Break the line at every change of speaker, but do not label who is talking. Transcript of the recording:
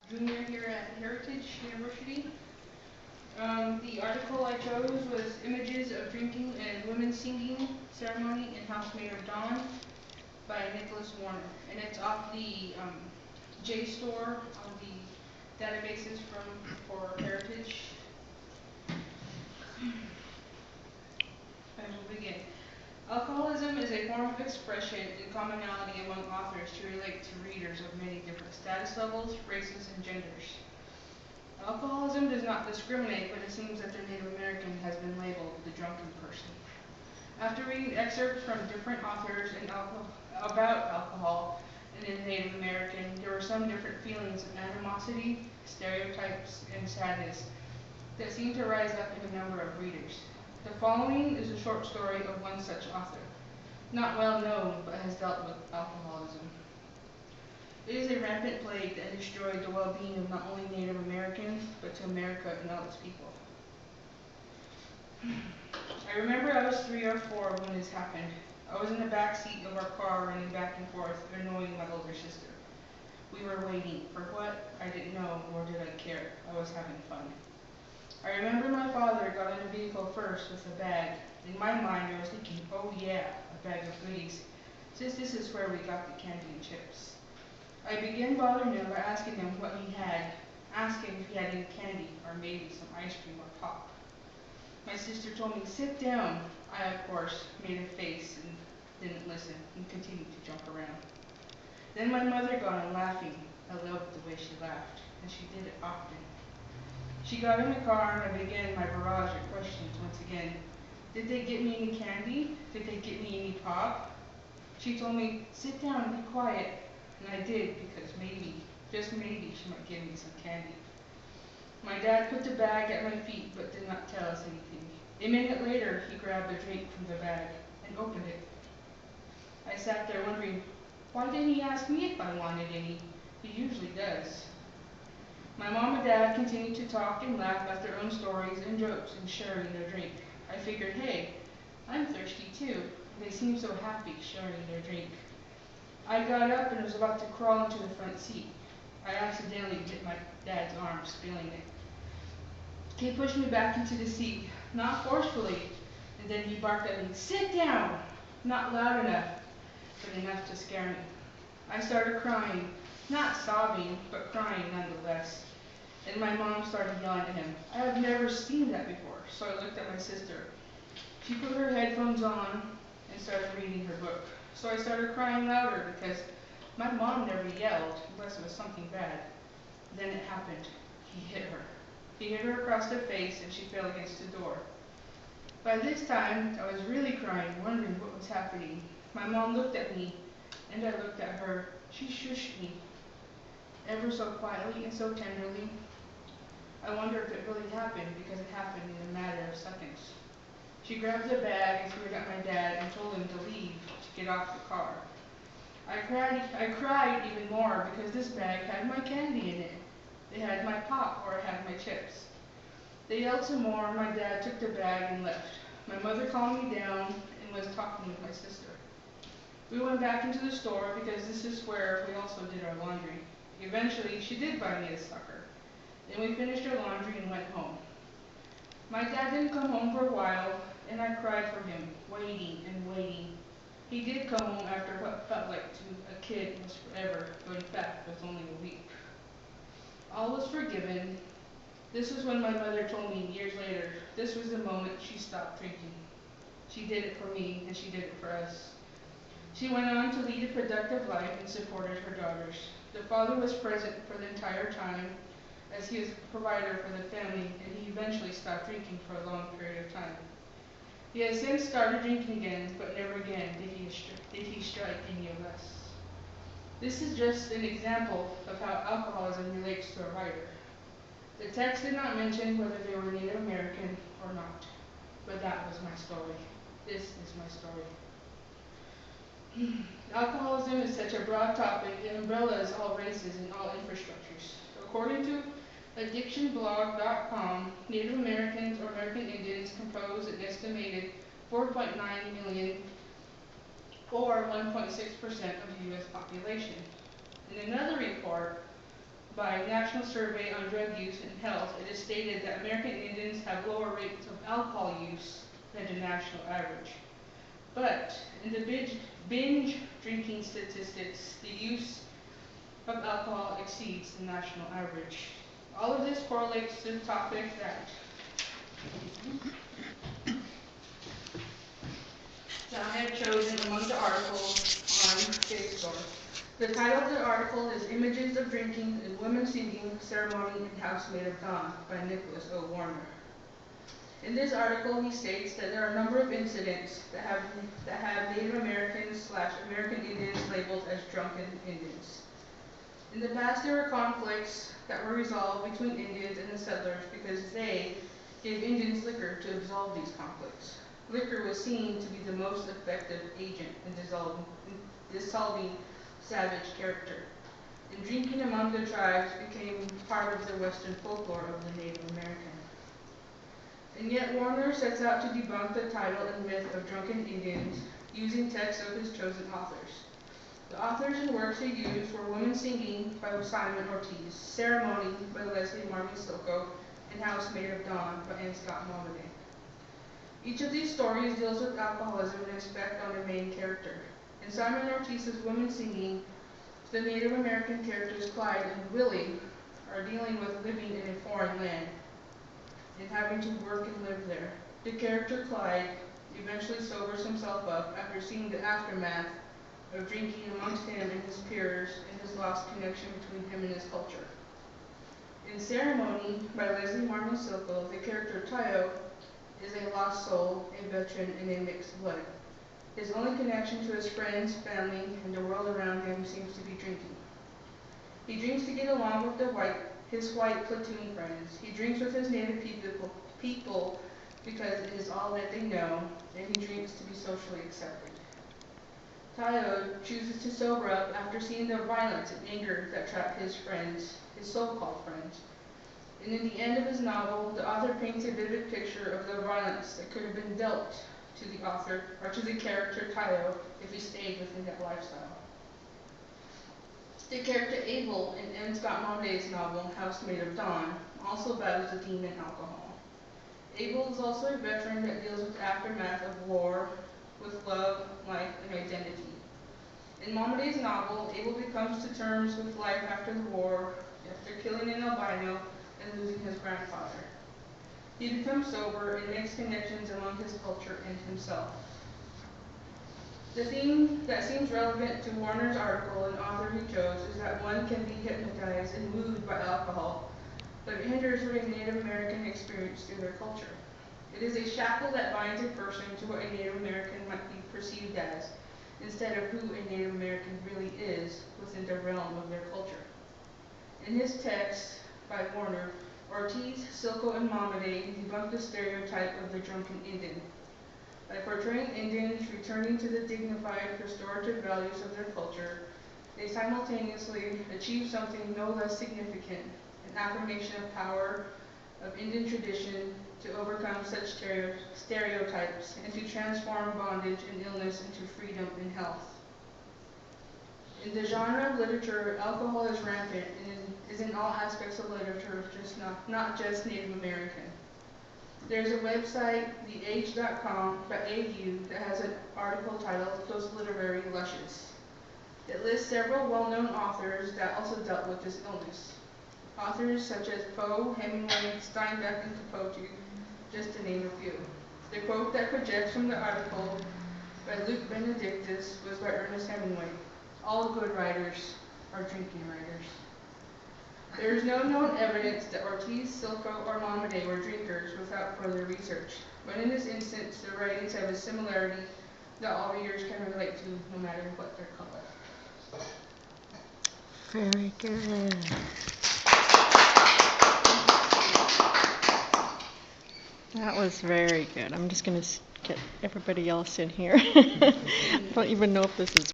Junior here at Heritage University. The article I chose was Images of Drinking and Women Singing Ceremony in Housemaid of Dawn by Nicholas Warner. And it's off the JSTOR on the databases for Heritage. I will begin. Alcoholism is a form of expression and commonality among authors to relate to readers of many different status levels, races, and genders. Alcoholism does not discriminate, but it seems that the Native American has been labeled the drunken person. After reading excerpts from different authors about alcohol and in Native American, there were some different feelings of animosity, stereotypes, and sadness that seemed to rise up in a number of readers. The following is a short story of one such author, not well known but has dealt with alcoholism. It is a rampant plague that destroyed the well-being of not only Native Americans, but to America and all its people. I remember I was 3 or 4 when this happened. I was in the back seat of our car running back and forth, annoying my older sister. We were waiting for what? I didn't know, nor did I care. I was having fun. I remember my father got in the vehicle first with a bag. In my mind, I was thinking, oh yeah, a bag of goodies, since this is where we got the candy and chips. I began bothering him by asking him what he had, asking if he had any candy or maybe some ice cream or pop. My sister told me, sit down. I, of course, made a face and didn't listen and continued to jump around. Then my mother got on laughing. I loved the way she laughed, and she did it often. She got in the car and I began my barrage of questions once again. Did they get me any candy? Did they get me any pop? She told me, sit down and be quiet. And I did, because maybe, just maybe, she might give me some candy. My dad put the bag at my feet, but did not tell us anything. A minute later, he grabbed a drink from the bag and opened it. I sat there wondering, why didn't he ask me if I wanted any? He usually does. My mom and dad continued to talk and laugh at their own stories and jokes and sharing their drink. I figured, hey, I'm thirsty too. They seemed so happy sharing their drink. I got up and was about to crawl into the front seat. I accidentally bit my dad's arm, spilling it. He pushed me back into the seat, not forcefully, and then he barked at me, sit down! Not loud enough, but enough to scare me. I started crying, not sobbing, but crying nonetheless. And my mom started yelling at him. I have never seen that before, so I looked at my sister. She put her headphones on and started reading her book. So I started crying louder because my mom never yelled unless it was something bad. Then it happened. He hit her. He hit her across the face and she fell against the door. By this time, I was really crying, wondering what was happening. My mom looked at me and I looked at her. She shushed me, ever so quietly and so tenderly. I wonder if it really happened because it happened in a matter of seconds. She grabbed the bag and threw it at my dad and told him to leave, to get off the car. I cried even more because this bag had my candy in it. It had my pop or it had my chips. They yelled some more. My dad took the bag and left. My mother calmed me down and was talking with my sister. We went back into the store because this is where we also did our laundry. Eventually, she did buy me a sucker. Then we finished our laundry and went home. My dad didn't come home for a while, and I cried for him, waiting and waiting. He did come home after what felt like to a kid was forever, but in fact was only a week. All was forgiven. This was when my mother told me years later, this was the moment she stopped drinking. She did it for me, and she did it for us. She went on to lead a productive life and supported her daughters. The father was present for the entire time, as he was a provider for the family, and he eventually stopped drinking for a long period of time. He has since started drinking again, but never again did he strike any of us. This is just an example of how alcoholism relates to a writer. The text did not mention whether they were Native American or not, but that was my story. This is my story. Alcoholism is such a broad topic, it umbrellas all races and all infrastructures. According to addictionblog.com, Native Americans or American Indians compose an estimated 4.9 million or 1.6% of the U.S. population. In another report, by National Survey on Drug Use and Health, it is stated that American Indians have lower rates of alcohol use than the national average. But in the binge drinking statistics, the use of alcohol exceeds the national average. All of this correlates to the topic that I have chosen among the articles on JSTOR. The title of the article is Images of Drinking and Women Singing Ceremony in House Made of Dawn by Nicholas O. Warner. In this article, he states that there are a number of incidents that have Native Americans / American Indians labeled as drunken Indians. In the past, there were conflicts that were resolved between Indians and the settlers because they gave Indians liquor to absolve these conflicts. Liquor was seen to be the most effective agent in dissolving savage character. And drinking among the tribes became part of the Western folklore of the Native American. And yet Warner sets out to debunk the title and myth of drunken Indians using texts of his chosen authors. The authors and works he used were Women Singing by Simon Ortiz, Ceremony by Leslie Marmon Silko, and House Made of Dawn by N. Scott Momaday. Each of these stories deals with alcoholism and its effect on the main character. In Simon Ortiz's Women Singing, the Native American characters Clyde and Willie are dealing with living in a foreign land and having to work and live there. The character Clyde eventually sobers himself up after seeing the aftermath of drinking amongst him and his peers and his lost connection between him and his culture. In Ceremony by Leslie Marmon Silko, the character Tayo is a lost soul, a veteran, and a mixed blood. His only connection to his friends, family, and the world around him seems to be drinking. He drinks to get along with his white platoon friends. He drinks with his native people because it is all that they know, and he drinks to be socially accepted. Tayo chooses to sober up after seeing the violence and anger that trapped his friends, his so-called friends. And in the end of his novel, the author paints a vivid picture of the violence that could have been dealt to the author, or to the character Tayo, if he stayed within that lifestyle. The character Abel in N. Scott Momaday's novel, House Made of Dawn, also battles the demon alcohol. Abel is also a veteran that deals with the aftermath of war, with love, life, and identity. In Momaday's novel, Abel comes to terms with life after the war, after killing an albino and losing his grandfather. He becomes sober and makes connections among his culture and himself. The theme that seems relevant to Warner's article and author he chose is that one can be hypnotized and moved by alcohol, but it hinders what a Native American experience through their culture. It is a shackle that binds a person to what a Native American might be perceived as, instead of who a Native American really is within the realm of their culture. In his text by Warner, Ortiz, Silko, and Momaday debunk the stereotype of the drunken Indian. By portraying Indians returning to the dignified, restorative values of their culture, they simultaneously achieve something no less significant, an affirmation of power of Indian tradition to overcome such stereotypes and to transform bondage and illness into freedom and health. In the genre of literature, alcohol is rampant and is in all aspects of literature, not just Native American. There's a website, theage.com.au, that has an article titled Those Literary Lushes. It lists several well-known authors that also dealt with this illness. Authors such as Poe, Hemingway, Steinbeck, and Capote, just to name a few. The quote that projects from the article by Luke Benedictus was by Ernest Hemingway. All good writers are drinking writers. There is no known evidence that Ortiz, Silko, or Momaday were drinkers without further research, but in this instance, their writings have a similarity that all readers can relate to, no matter what their color.
Very good. That was very good. I'm just going to get everybody else in here. I don't even know if this is